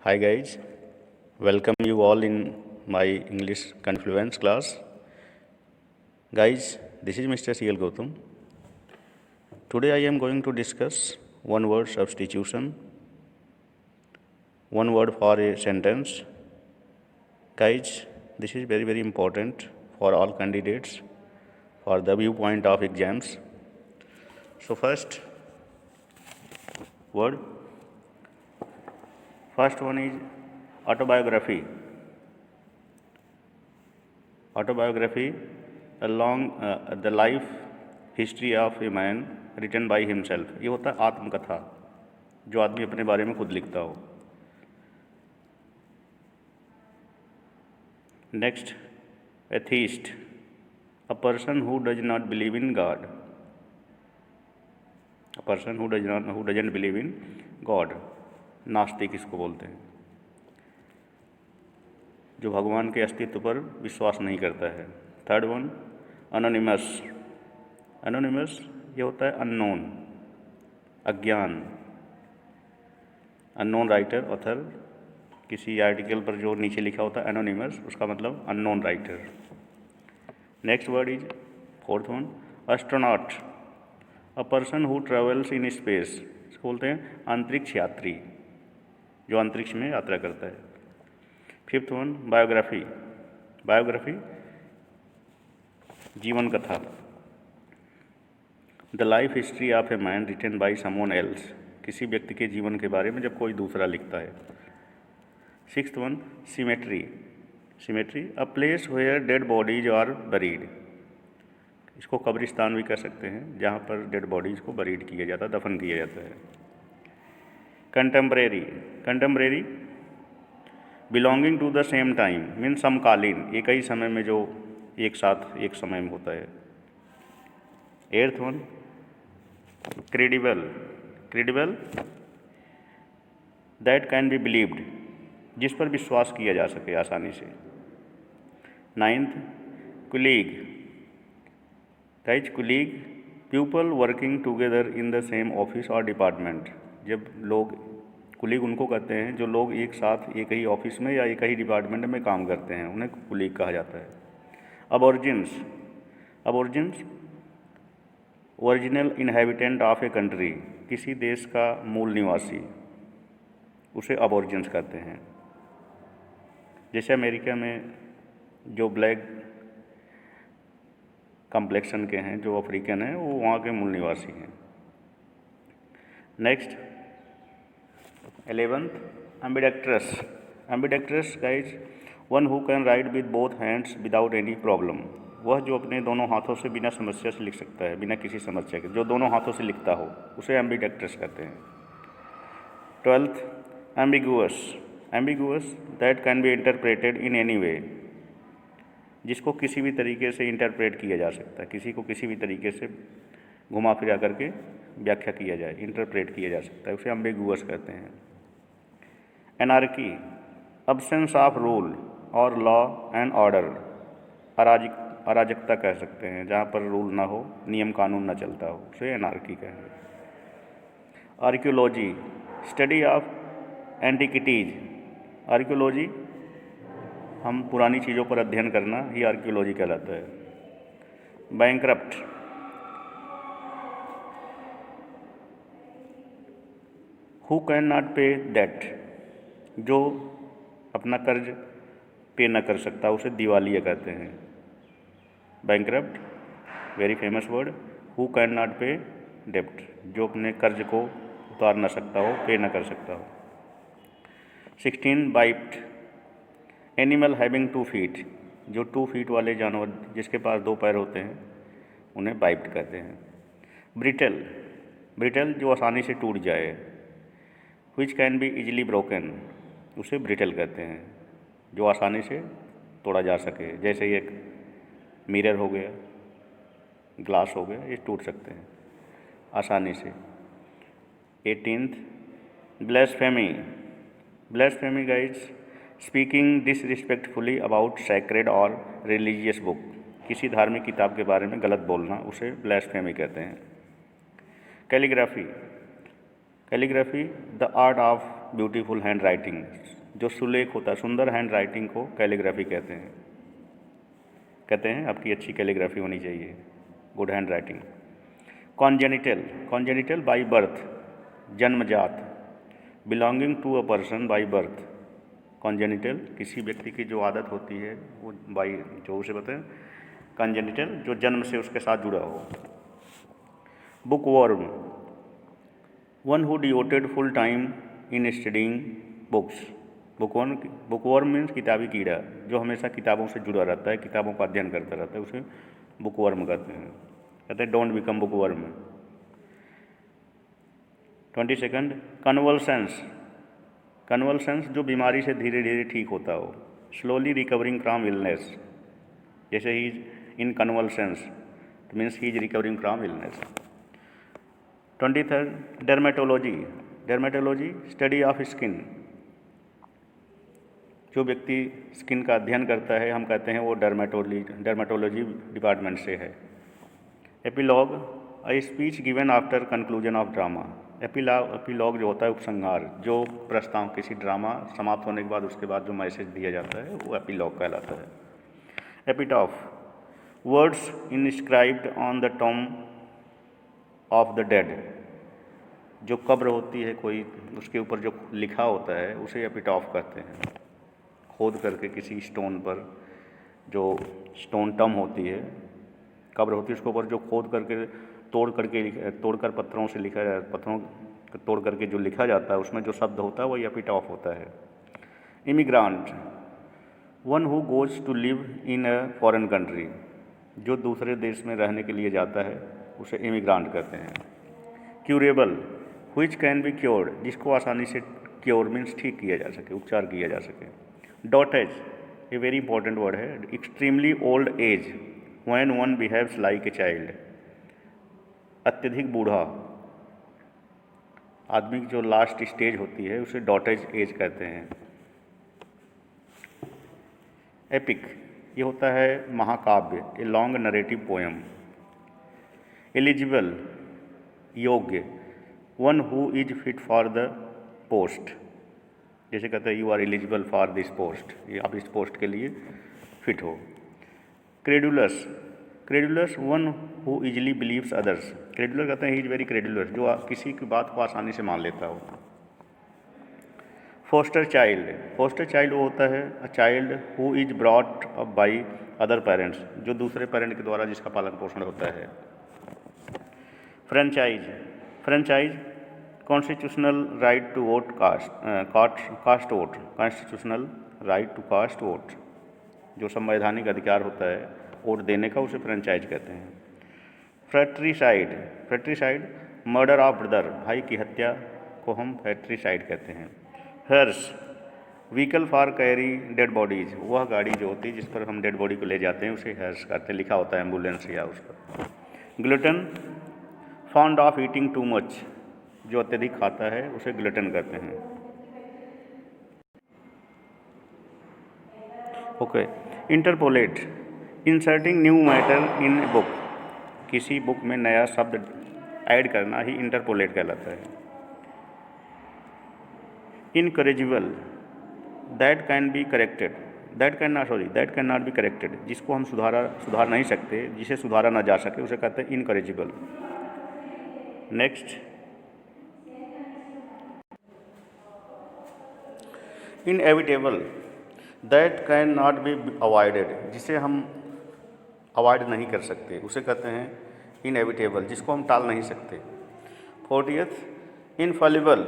Hi guys, welcome you all in my English Confluence class. Guys, this is Mr. CL Gautam. Today I am going to discuss one word substitution, one word for a sentence. Guys, this is very important for all candidates for the viewpoint of exams. So first word, first one is autobiography. Autobiography, the life history of a man written by himself. ये होता है आत्मकथा, जो आदमी अपने बारे में खुद लिखता हो. Next, atheist, a person who does not believe in God. A person who doesn't believe in God. नास्तिक इसको बोलते हैं, जो भगवान के अस्तित्व पर विश्वास नहीं करता है. Third one, anonymous. अनोनिमस ये होता है अननोन, अज्ञान. अननोन राइटर, ऑथर, किसी आर्टिकल पर जो नीचे लिखा होता है एनोनिमस, उसका मतलब unknown writer. Next word is fourth one, astronaut. A person who travels in space. इसको बोलते हैं अंतरिक्ष यात्री, जो अंतरिक्ष में यात्रा करता है. Fifth one, biography. बायोग्राफी जीवन कथा, the life history of a man written by someone else. किसी व्यक्ति के जीवन के बारे में जब कोई दूसरा लिखता है. Sixth one, cemetery. Cemetery, a place where dead bodies are buried. इसको कब्रिस्तान भी कह सकते हैं, जहाँ पर डेड बॉडीज को बरीड किया जाता है, दफन किया जाता है. Contemporary. Contemporary belonging to the same time, mean समकालीन, एक ही समय में, जो एक साथ एक समय में होता है. Eighth one, credible. Credible that can B believed, जिस पर विश्वास किया जा सके आसानी से. Ninth, colleague. Guys, colleague, people working together in the same office और डिपार्टमेंट. जब लोग, कुलीग उनको कहते हैं जो लोग एक साथ एक ही ऑफिस में या एक ही डिपार्टमेंट में काम करते हैं, उन्हें कुलीग कहा जाता है. Aborigines. Aborigines original inhabitant of a country, किसी देश का मूल निवासी, उसे अबॉर्जिन्स कहते हैं. जैसे अमेरिका में जो ब्लैक कम्प्लेक्शन के हैं, जो अफ्रीकन हैं, वो वहाँ के मूल निवासी हैं. Next, 11th, ambidextrous. Ambidextrous guys, one who can write with both hands without any problem. वह जो अपने दोनों हाथों से बिना समस्या से लिख सकता है, बिना किसी समस्या के, जो दोनों हाथों से लिखता हो, उसे एम्बिडेक्ट्रस कहते हैं. 12th, ambiguous. Ambiguous that can be interpreted in any way, जिसको किसी भी तरीके से इंटरप्रेट किया जा सकता है, किसी को किसी भी तरीके से घुमा फिरा करके व्याख्या किया जाए, इंटरप्रेट किया जा सकता है, उसे एम्बिगुअस कहते हैं. एनार्की, अब्सेंस ऑफ रूल और लॉ एंड ऑर्डर. अराजकता कह सकते हैं, जहाँ पर रूल ना हो, नियम कानून ना चलता हो, उसे एनार्की कहेंगे. Archaeology, study of antiquities. Archaeology, हम पुरानी चीज़ों पर अध्ययन करना, ही आर्कियोलॉजी कहलाता है. बैंकरप्ट, हु कैन नॉट पे डेट, जो अपना कर्ज पे न कर सकता, उसे दिवालिया कहते हैं. Bankrupt, very famous word. Who can not पे डेप्ट, जो अपने कर्ज को उतार न सकता हो, पे न कर सकता हो. 16, बाइप्ट. एनिमल हैविंग 2 फीट, जो 2 फीट वाले जानवर, जिसके पास 2 पैर होते हैं, उन्हें बाइप्ट कहते हैं. ब्रिटल. ब्रिटल, जो आसानी से टूट जाए. Which can be easily broken, उसे ब्रिटल कहते हैं, जो आसानी से तोड़ा जा सके. जैसे एक मिरर हो गया, ग्लास हो गया, ये टूट सकते हैं आसानी से. 18th, blasphemy. Blasphemy guys, speaking disrespectfully about sacred और रिलीजियस बुक, किसी धार्मिक किताब के बारे में गलत बोलना, उसे ब्लेस्फेमी कहते हैं. Calligraphy. Calligraphy, the art of beautiful hand writing, जो सुलेख होता है, सुंदर हैंड राइटिंग को कैलीग्राफी कहते हैं आपकी अच्छी कैलीग्राफी होनी चाहिए, good handwriting. Congenital by birth, जन्मजात, belonging to a person by birth. Congenital किसी व्यक्ति की जो आदत होती है वो बाई, जो उसे बताएं कॉन्जेनिटल, जो जन्म से उसके साथ जुड़ा हो। Bookworm, one who devoted full time in studying books. Bookworm means किताबी कीड़ा, जो हमेशा किताबों से जुड़ा रहता है, किताबों का अध्ययन करता रहता है, उसे बुकवर्म कहते हैं डोंट बिकम बुकवर्म। 22 कन्वल्सेंस, जो बीमारी से धीरे धीरे ठीक होता हो। स्लोली रिकवरिंग फ्रॉम इलनेस, जैसे he is in convalescence means he is recovering from illness. 23 dermatology study of skin, जो व्यक्ति स्किन का अध्ययन करता है हम कहते हैं वो डर्मेटोलॉजी डिपार्टमेंट से है। Epilogue, a speech given after conclusion of drama. Epilogue जो होता है उपसंहार, जो प्रस्ताव किसी ड्रामा समाप्त होने के बाद उसके बाद जो मैसेज दिया जाता है वो एपिलॉग कहलाता है। Epitaph, words inscribed on the tomb of the dead, जो कब्र होती है कोई, उसके ऊपर जो लिखा होता है उसे एपिटॉफ कहते हैं। खोद करके किसी स्टोन पर, जो स्टोन टम होती है, कब्र होती है, उसके ऊपर जो खोद करके तोड़कर पत्थरों से लिखा जाता है, पत्थरों को तोड़ करके जो लिखा जाता है उसमें जो शब्द होता है वही एपिटॉफ होता है। Immigrant, one who goes to live in a foreign country, जो दूसरे देश में रहने के लिए जाता है उसे इमिग्रांट कहते हैं। Curable, which can be cured, जिसको आसानी से क्योर मीन्स ठीक किया जा सके, उपचार किया जा सके। डॉटेज, ये वेरी इंपॉर्टेंट वर्ड है। Extremely old age, when one behaves like a child, अत्यधिक बूढ़ा आदमी की जो लास्ट स्टेज होती है उसे डॉटेज एज कहते हैं। एपिक, ये होता है महाकाव्य, a long narrative poem. Eligible, योग्य, one who is fit for the post, जैसे कहते हैं you are eligible for this post, ये आप इस पोस्ट के लिए फिट हो। Credulous, one who easily believes others. Credulous कहते हैं ही इज वेरी क्रेडुलस, जो किसी की बात को आसानी से मान लेता हो। फोस्टर चाइल्ड वो होता है a child who is brought up by other parents, जो दूसरे पेरेंट के द्वारा जिसका पालन पोषण होता है। Franchise, constitutional right to vote, cast vote, constitutional right to cast vote, जो संवैधानिक अधिकार होता है वोट देने का, उसे फ्रेंचाइज कहते हैं। फ्रेट्रीसाइड, मर्डर ऑफ ब्रदर, भाई की हत्या को हम फ्रेट्रीसाइड कहते हैं। Hearse, vehicle for carry dead bodies, वह गाड़ी जो होती है जिस पर हम डेड बॉडी को ले जाते हैं उसे हर्स कहते हैं, लिखा होता है एम्बुलेंस या उस पर। Glutton, fond of eating too much, जो अत्यधिक खाता है उसे ग्लूटन कहते हैं। Okay. Interpolate, inserting new matter in book, किसी बुक में नया शब्द ऐड करना ही इंटरपोलेट कहलाता है। Incorrigible, that can be corrected, that can not be corrected, जिसको हम सुधार नहीं सकते, जिसे सुधारा ना जा सके उसे कहते हैं incorrigible. Next, inevitable, that can not be avoided, जिसे हम अवॉइड नहीं कर सकते उसे कहते हैं इनएविटेबल, जिसको हम टाल नहीं सकते। 40th, Infallible,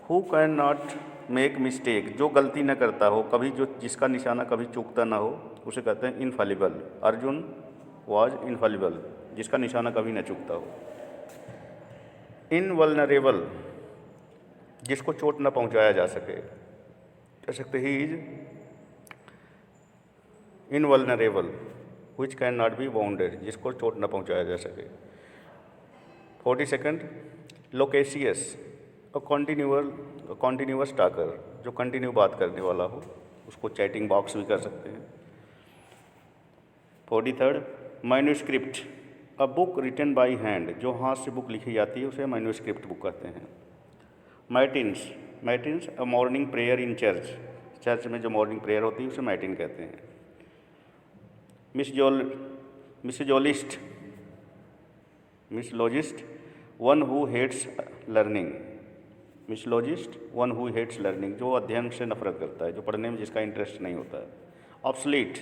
who can not make mistake, जो गलती न करता हो कभी, जो जिसका निशाना कभी चूकता ना हो उसे कहते हैं इनफॉलिबल। अर्जुन वॉज इनफॉलिबल, जिसका निशाना कभी न चूकता हो। इनवल्नरेबल, जिसको चोट न पहुंचाया जा सके, कह सकते he is invulnerable, which can not be wounded, जिसको चोट न पहुंचाया जा सके। 42nd, लोकेशियस, कॉन्टीन्यूअस टॉकर, जो कंटिन्यू बात करने वाला हो, उसको चैटिंग बॉक्स भी कर सकते हैं। 43rd, manuscript, a book written by hand, जो हाथ से बुक लिखी जाती है उसे मैन्यूस्क्रिप्ट बुक कहते हैं। Matins, matins a morning prayer in church, church में जो मॉर्निंग प्रेयर होती है उसे मैटिन कहते हैं। Misologist, misologist one who hates learning, misologist one who hates learning, जो अध्ययन से नफरत करता है, जो पढ़ने में जिसका इंटरेस्ट नहीं होता है। Obsolete,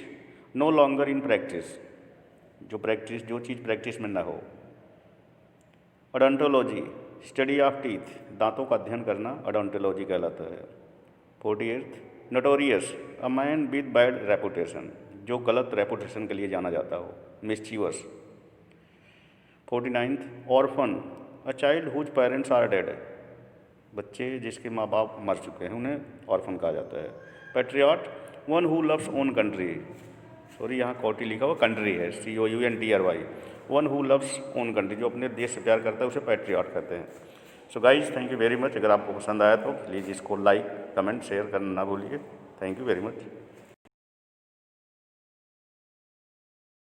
no longer in practice, जो चीज़ प्रैक्टिस में ना हो। ओडोंटोलॉजी, स्टडी ऑफ टीथ, दांतों का अध्ययन करना ओडोंटोलॉजी कहलाता है। 48th, notorious, a man with bad reputation, जो गलत रेपुटेशन के लिए जाना जाता हो, mischievous. 49th, orphan, a child whose parents are dead, बच्चे जिसके माँ बाप मर चुके हैं उन्हें ऑर्फन कहा जाता है। Patriot, one who loves own country, sorry यहाँ कॉटी लिखा हुआ कंट्री है, COUNTRY, one who loves own country, जो अपने देश से प्यार करता है उसे पैट्रियट कहते हैं। So guys thank you very much. अगर आपको पसंद आया तो प्लीज़ इसको लाइक कमेंट शेयर करना ना भूलिए। Thank you very much.